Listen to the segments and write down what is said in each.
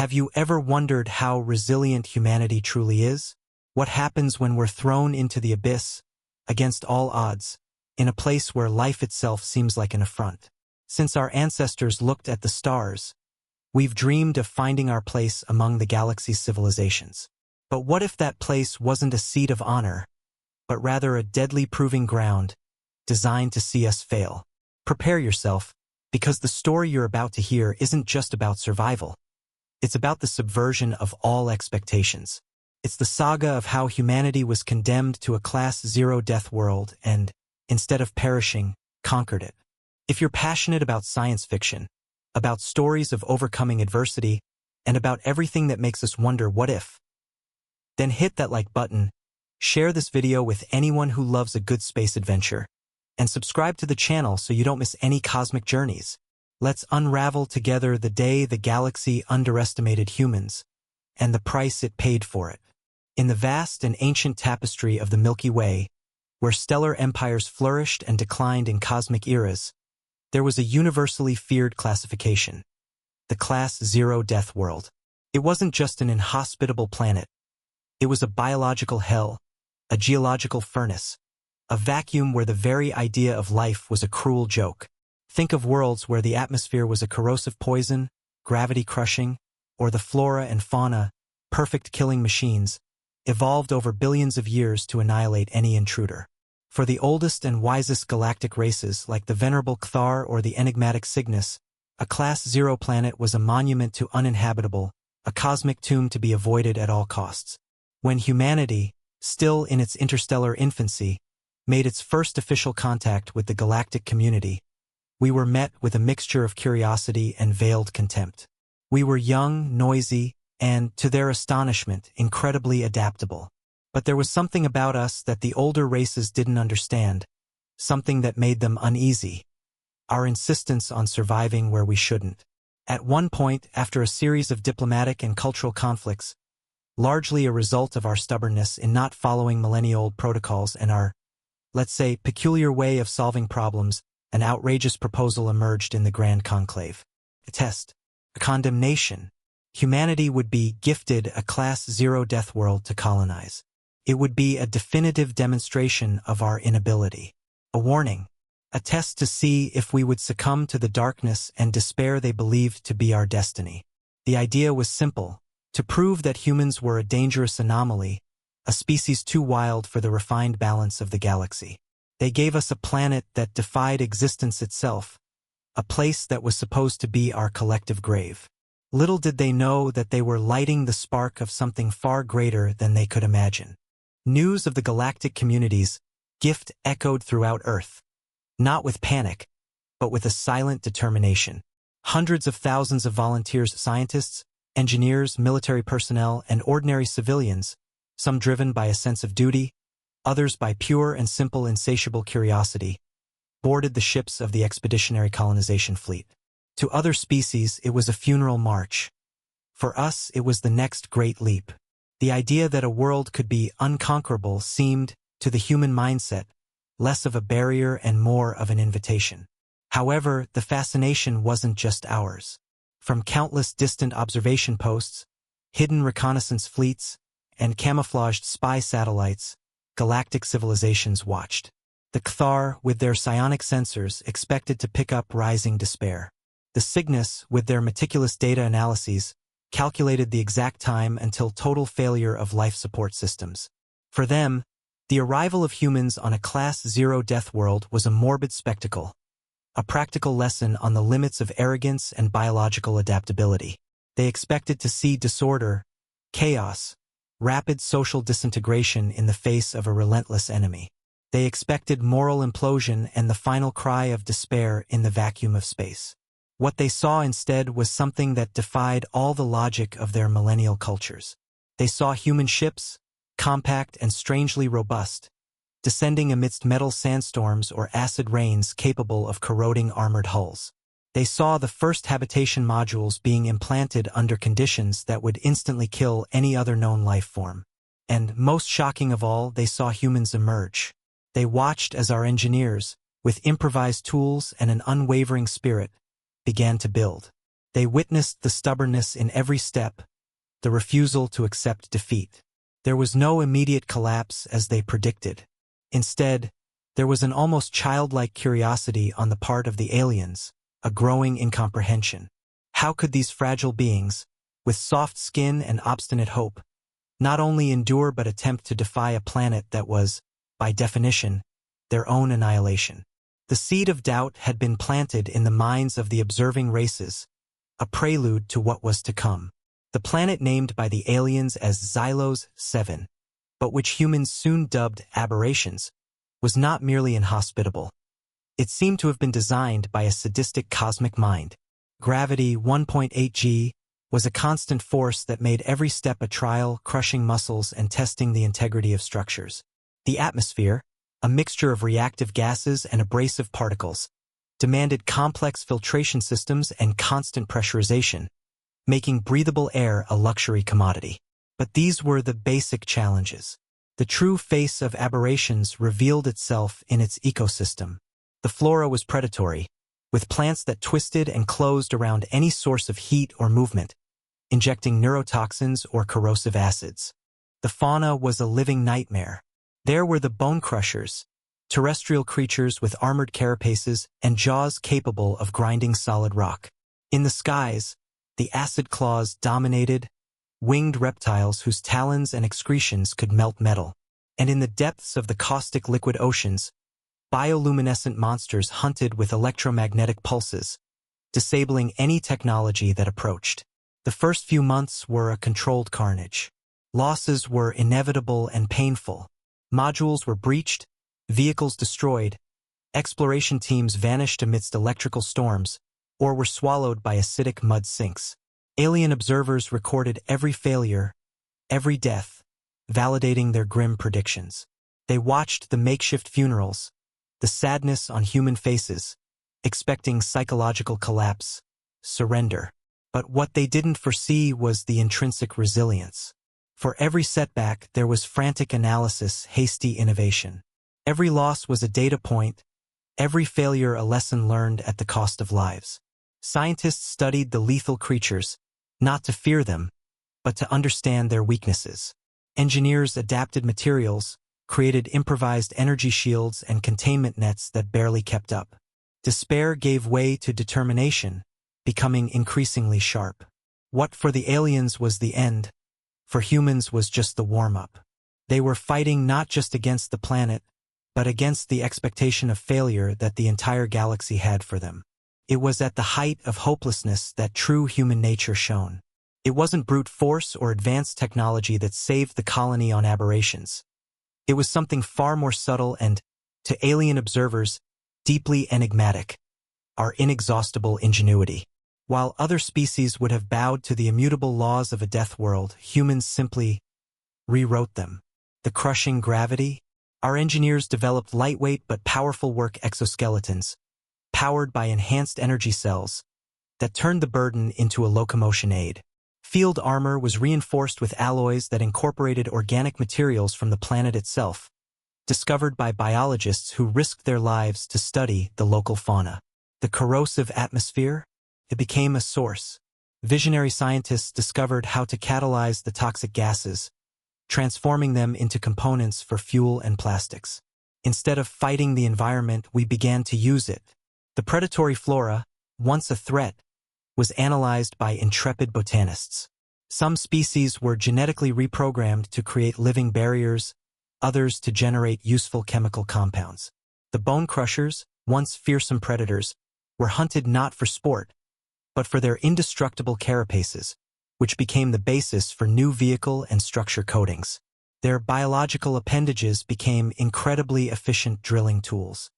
Have you ever wondered how resilient humanity truly is? What happens when we're thrown into the abyss, against all odds, in a place where life itself seems like an affront? Since our ancestors looked at the stars, we've dreamed of finding our place among the galaxy's civilizations. But what if that place wasn't a seat of honor, but rather a deadly proving ground, designed to see us fail? Prepare yourself, because the story you're about to hear isn't just about survival. It's about the subversion of all expectations. It's the saga of how humanity was condemned to a Class Zero death world and, instead of perishing, conquered it. If you're passionate about science fiction, about stories of overcoming adversity, and about everything that makes us wonder what if, then hit that like button, share this video with anyone who loves a good space adventure, and subscribe to the channel so you don't miss any cosmic journeys. Let's unravel together the day the galaxy underestimated humans, and the price it paid for it. In the vast and ancient tapestry of the Milky Way, where stellar empires flourished and declined in cosmic eras, there was a universally feared classification, the Class Zero death world. It wasn't just an inhospitable planet. It was a biological hell, a geological furnace, a vacuum where the very idea of life was a cruel joke. Think of worlds where the atmosphere was a corrosive poison, gravity-crushing, or the flora and fauna, perfect killing machines, evolved over billions of years to annihilate any intruder. For the oldest and wisest galactic races like the venerable Cthar or the enigmatic Cygnus, a Class Zero planet was a monument to uninhabitable, a cosmic tomb to be avoided at all costs. When humanity, still in its interstellar infancy, made its first official contact with the galactic community, we were met with a mixture of curiosity and veiled contempt. We were young, noisy, and, to their astonishment, incredibly adaptable. But there was something about us that the older races didn't understand, something that made them uneasy: our insistence on surviving where we shouldn't. At one point, after a series of diplomatic and cultural conflicts, largely a result of our stubbornness in not following millennia-old protocols and our, let's say, peculiar way of solving problems, an outrageous proposal emerged in the Grand Conclave. A test, a condemnation. Humanity would be gifted a Class Zero death world to colonize. It would be a definitive demonstration of our inability. A warning, a test to see if we would succumb to the darkness and despair they believed to be our destiny. The idea was simple: to prove that humans were a dangerous anomaly, a species too wild for the refined balance of the galaxy. They gave us a planet that defied existence itself, a place that was supposed to be our collective grave. Little did they know that they were lighting the spark of something far greater than they could imagine. News of the galactic community's gift echoed throughout Earth, not with panic, but with a silent determination. Hundreds of thousands of volunteers, scientists, engineers, military personnel, and ordinary civilians, some driven by a sense of duty, others by pure and simple insatiable curiosity, boarded the ships of the expeditionary colonization fleet. To other species, it was a funeral march. For us, it was the next great leap. The idea that a world could be unconquerable seemed, to the human mindset, less of a barrier and more of an invitation. However, the fascination wasn't just ours. From countless distant observation posts, hidden reconnaissance fleets, and camouflaged spy satellites, galactic civilizations watched. The Cthar, with their psionic sensors, expected to pick up rising despair. The Cygnus, with their meticulous data analyses, calculated the exact time until total failure of life support systems. For them, the arrival of humans on a Class Zero death world was a morbid spectacle, a practical lesson on the limits of arrogance and biological adaptability. They expected to see disorder, chaos, rapid social disintegration in the face of a relentless enemy. They expected moral implosion and the final cry of despair in the vacuum of space. What they saw instead was something that defied all the logic of their millennial cultures. They saw human ships, compact and strangely robust, descending amidst metal sandstorms or acid rains capable of corroding armored hulls. They saw the first habitation modules being implanted under conditions that would instantly kill any other known life form. And, most shocking of all, they saw humans emerge. They watched as our engineers, with improvised tools and an unwavering spirit, began to build. They witnessed the stubbornness in every step, the refusal to accept defeat. There was no immediate collapse as they predicted. Instead, there was an almost childlike curiosity on the part of the aliens, a growing incomprehension. How could these fragile beings, with soft skin and obstinate hope, not only endure but attempt to defy a planet that was, by definition, their own annihilation? The seed of doubt had been planted in the minds of the observing races, a prelude to what was to come. The planet named by the aliens as Xylos 7, but which humans soon dubbed aberrations, was not merely inhospitable. It seemed to have been designed by a sadistic cosmic mind. Gravity 1.8 g was a constant force that made every step a trial, crushing muscles and testing the integrity of structures. The atmosphere, a mixture of reactive gases and abrasive particles, demanded complex filtration systems and constant pressurization, making breathable air a luxury commodity. But these were the basic challenges. The true face of aberrations revealed itself in its ecosystem. The flora was predatory, with plants that twisted and closed around any source of heat or movement, injecting neurotoxins or corrosive acids. The fauna was a living nightmare. There were the bone crushers, terrestrial creatures with armored carapaces and jaws capable of grinding solid rock. In the skies, the acid claws dominated, winged reptiles whose talons and excretions could melt metal. And in the depths of the caustic liquid oceans, bioluminescent monsters hunted with electromagnetic pulses, disabling any technology that approached. The first few months were a controlled carnage. Losses were inevitable and painful. Modules were breached, vehicles destroyed, exploration teams vanished amidst electrical storms, or were swallowed by acidic mud sinks. Alien observers recorded every failure, every death, validating their grim predictions. They watched the makeshift funerals, the sadness on human faces, expecting psychological collapse, surrender. But what they didn't foresee was the intrinsic resilience. For every setback, there was frantic analysis, hasty innovation. Every loss was a data point, every failure a lesson learned at the cost of lives. Scientists studied the lethal creatures, not to fear them, but to understand their weaknesses. Engineers adapted materials, created improvised energy shields and containment nets that barely kept up. Despair gave way to determination, becoming increasingly sharp. What for the aliens was the end, for humans was just the warm-up. They were fighting not just against the planet, but against the expectation of failure that the entire galaxy had for them. It was at the height of hopelessness that true human nature shone. It wasn't brute force or advanced technology that saved the colony on aberrations. It was something far more subtle and, to alien observers, deeply enigmatic: our inexhaustible ingenuity. While other species would have bowed to the immutable laws of a death world, humans simply rewrote them. The crushing gravity? Our engineers developed lightweight but powerful work exoskeletons, powered by enhanced energy cells, that turned the burden into a locomotion aid. Field armor was reinforced with alloys that incorporated organic materials from the planet itself, discovered by biologists who risked their lives to study the local fauna. The corrosive atmosphere? It became a source. Visionary scientists discovered how to catalyze the toxic gases, transforming them into components for fuel and plastics. Instead of fighting the environment, we began to use it. The predatory flora, once a threat, was analyzed by intrepid botanists. Some species were genetically reprogrammed to create living barriers, others to generate useful chemical compounds. The bone crushers, once fearsome predators, were hunted not for sport, but for their indestructible carapaces, which became the basis for new vehicle and structure coatings. Their biological appendages became incredibly efficient drilling tools.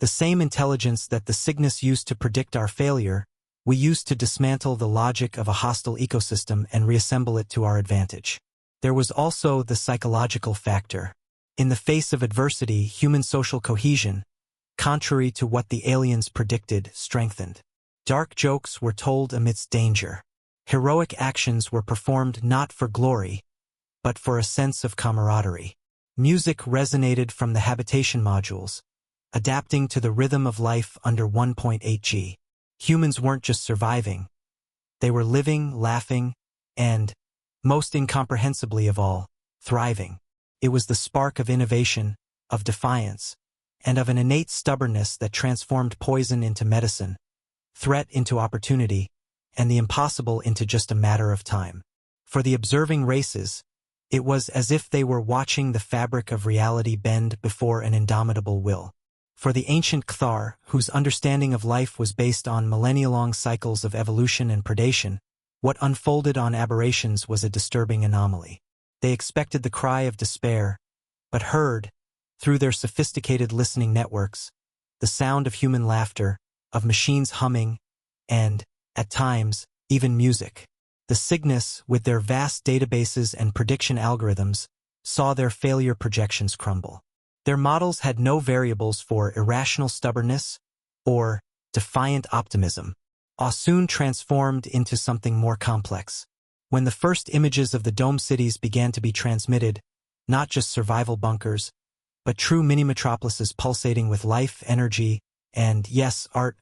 The same intelligence that the Cygnus used to predict our failure, we used to dismantle the logic of a hostile ecosystem and reassemble it to our advantage. There was also the psychological factor. In the face of adversity, human social cohesion, contrary to what the aliens predicted, strengthened. Dark jokes were told amidst danger. Heroic actions were performed not for glory, but for a sense of camaraderie. Music resonated from the habitation modules, adapting to the rhythm of life under 1.8 g. Humans weren't just surviving, They were living, laughing, and, most incomprehensibly of all, thriving. It was the spark of innovation, of defiance, and of an innate stubbornness that transformed poison into medicine, threat into opportunity, and the impossible into just a matter of time. For the observing races, it was as if they were watching the fabric of reality bend before an indomitable will. For the ancient Cthar, whose understanding of life was based on millennia-long cycles of evolution and predation, what unfolded on aberrations was a disturbing anomaly. They expected the cry of despair, but heard, through their sophisticated listening networks, the sound of human laughter, of machines humming, and, at times, even music. The Cygnus, with their vast databases and prediction algorithms, saw their failure projections crumble. Their models had no variables for irrational stubbornness or defiant optimism. Awe soon transformed into something more complex. When the first images of the dome cities began to be transmitted, not just survival bunkers, but true mini-metropolises pulsating with life, energy, and, yes, art,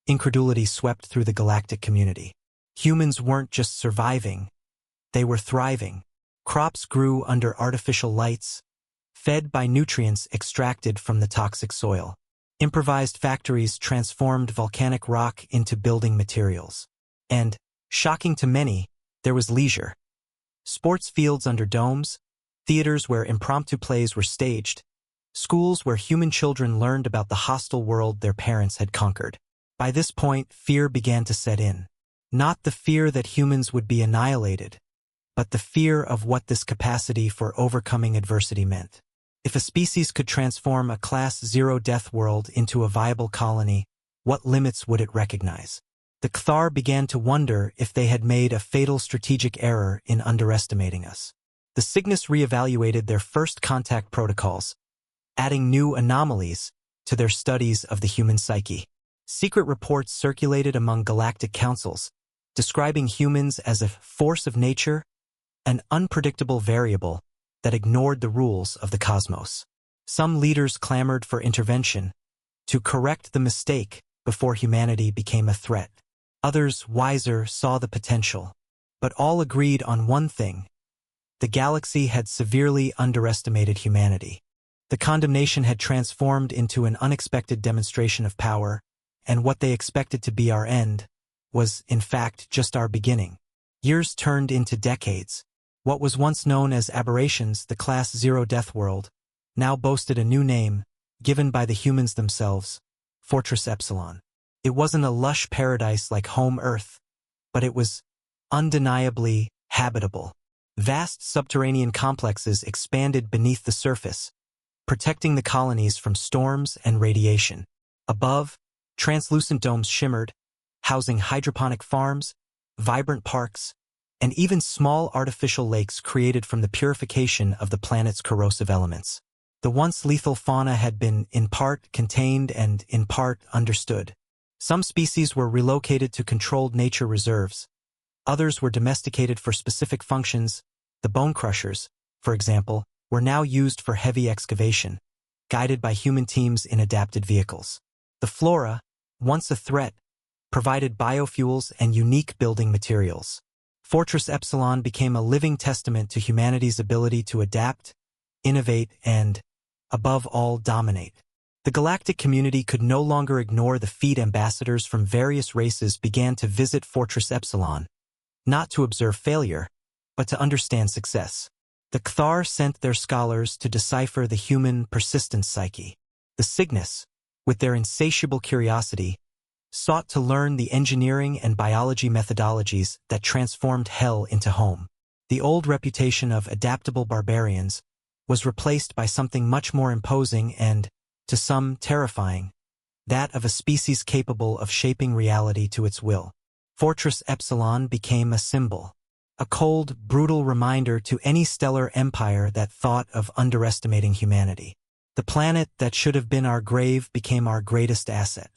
incredulity swept through the galactic community. Humans weren't just surviving, they were thriving. Crops grew under artificial lights, fed by nutrients extracted from the toxic soil. Improvised factories transformed volcanic rock into building materials. And, shocking to many, there was leisure. Sports fields under domes, theaters where impromptu plays were staged, schools where human children learned about the hostile world their parents had conquered. By this point, fear began to set in. Not the fear that humans would be annihilated, but the fear of what this capacity for overcoming adversity meant. If a species could transform a Class 0 death world into a viable colony, what limits would it recognize? The Cthar began to wonder if they had made a fatal strategic error in underestimating us. The Cygnus reevaluated their first contact protocols, adding new anomalies to their studies of the human psyche. Secret reports circulated among galactic councils, describing humans as a force of nature, an unpredictable variable that ignored the rules of the cosmos. Some leaders clamored for intervention to correct the mistake before humanity became a threat. Others, wiser, saw the potential, but all agreed on one thing: the galaxy had severely underestimated humanity. The condemnation had transformed into an unexpected demonstration of power, and what they expected to be our end was, in fact, just our beginning. Years turned into decades. What was once known as aberrations, the Class 0 death world, now boasted a new name, given by the humans themselves: Fortress Epsilon. It wasn't a lush paradise like home Earth, but it was undeniably habitable. Vast subterranean complexes expanded beneath the surface, protecting the colonies from storms and radiation. Above, translucent domes shimmered, housing hydroponic farms, vibrant parks, and even small artificial lakes created from the purification of the planet's corrosive elements. The once lethal fauna had been in part contained and in part understood. Some species were relocated to controlled nature reserves. Others were domesticated for specific functions. The bone crushers, for example, were now used for heavy excavation, guided by human teams in adapted vehicles. The flora, once a threat, provided biofuels and unique building materials. Fortress Epsilon became a living testament to humanity's ability to adapt, innovate, and, above all, dominate. The galactic community could no longer ignore the feat. Ambassadors from various races began to visit Fortress Epsilon, not to observe failure, but to understand success. The Cthar sent their scholars to decipher the human persistent psyche. The Cygnus, with their insatiable curiosity, sought to learn the engineering and biology methodologies that transformed hell into home. The old reputation of adaptable barbarians was replaced by something much more imposing and, to some, terrifying, that of a species capable of shaping reality to its will. Fortress Epsilon became a symbol, a cold, brutal reminder to any stellar empire that thought of underestimating humanity. The planet that should have been our grave became our greatest asset.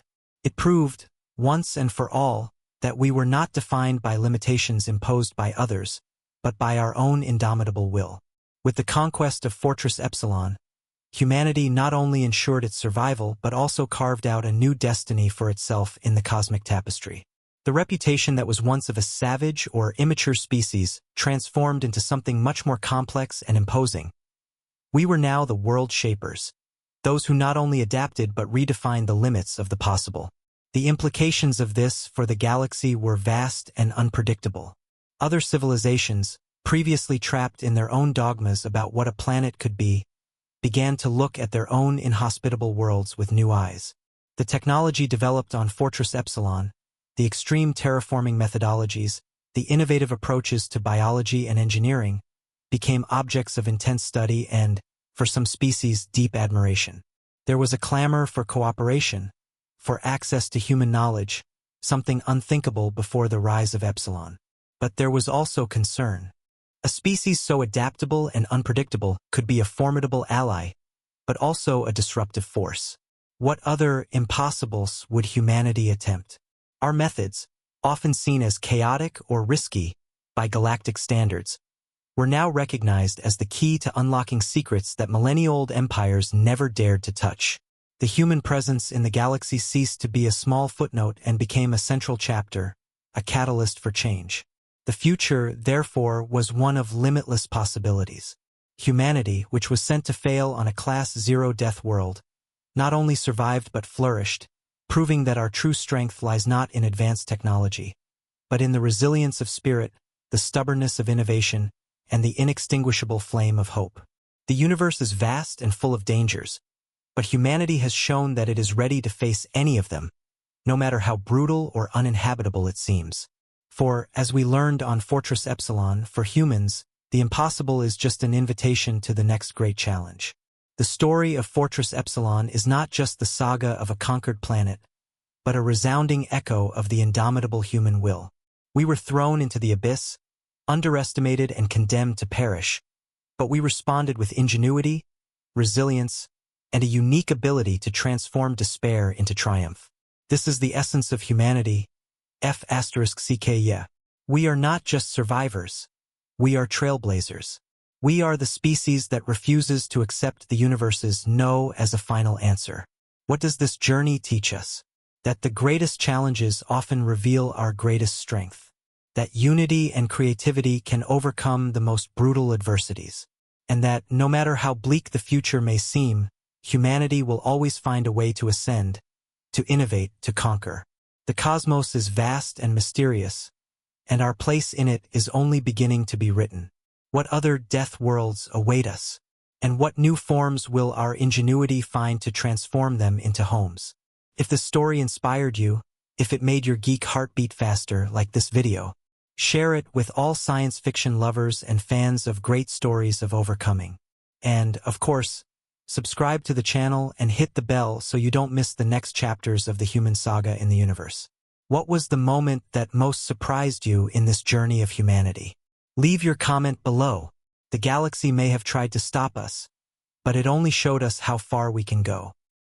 It proved, once and for all, that we were not defined by limitations imposed by others, but by our own indomitable will. With the conquest of Fortress Epsilon, humanity not only ensured its survival but also carved out a new destiny for itself in the cosmic tapestry. The reputation that was once of a savage or immature species transformed into something much more complex and imposing. We were now the world shapers, those who not only adapted but redefined the limits of the possible. The implications of this for the galaxy were vast and unpredictable. Other civilizations, previously trapped in their own dogmas about what a planet could be, began to look at their own inhospitable worlds with new eyes. The technology developed on Fortress Epsilon, the extreme terraforming methodologies, the innovative approaches to biology and engineering, became objects of intense study and, for some species, deep admiration. There was a clamor for cooperation, for access to human knowledge, something unthinkable before the rise of Epsilon. But there was also concern. A species so adaptable and unpredictable could be a formidable ally, but also a disruptive force. What other impossibles would humanity attempt? Our methods, often seen as chaotic or risky by galactic standards, were now recognized as the key to unlocking secrets that millennia-old empires never dared to touch. The human presence in the galaxy ceased to be a small footnote and became a central chapter, a catalyst for change. The future, therefore, was one of limitless possibilities. Humanity, which was sent to fail on a Class 0 death world, not only survived but flourished, proving that our true strength lies not in advanced technology, but in the resilience of spirit, the stubbornness of innovation, and the inextinguishable flame of hope. The universe is vast and full of dangers, but humanity has shown that it is ready to face any of them, no matter how brutal or uninhabitable it seems. For, as we learned on Fortress Epsilon, for humans, the impossible is just an invitation to the next great challenge. The story of Fortress Epsilon is not just the saga of a conquered planet, but a resounding echo of the indomitable human will. We were thrown into the abyss, underestimated and condemned to perish, but we responded with ingenuity, resilience, and a unique ability to transform despair into triumph. This is the essence of humanity. F*CK. We are not just survivors. We are trailblazers. We are the species that refuses to accept the universe's no as a final answer. What does this journey teach us? That the greatest challenges often reveal our greatest strength. That unity and creativity can overcome the most brutal adversities. And that, no matter how bleak the future may seem, humanity will always find a way to ascend, to innovate, to conquer. The cosmos is vast and mysterious, and our place in it is only beginning to be written. What other death worlds await us? And what new forms will our ingenuity find to transform them into homes? If the story inspired you, if it made your geek heart beat faster like this video, share it with all science fiction lovers and fans of great stories of overcoming. And, of course, subscribe to the channel and hit the bell so you don't miss the next chapters of the human saga in the universe. What was the moment that most surprised you in this journey of humanity? Leave your comment below. The galaxy may have tried to stop us, but it only showed us how far we can go.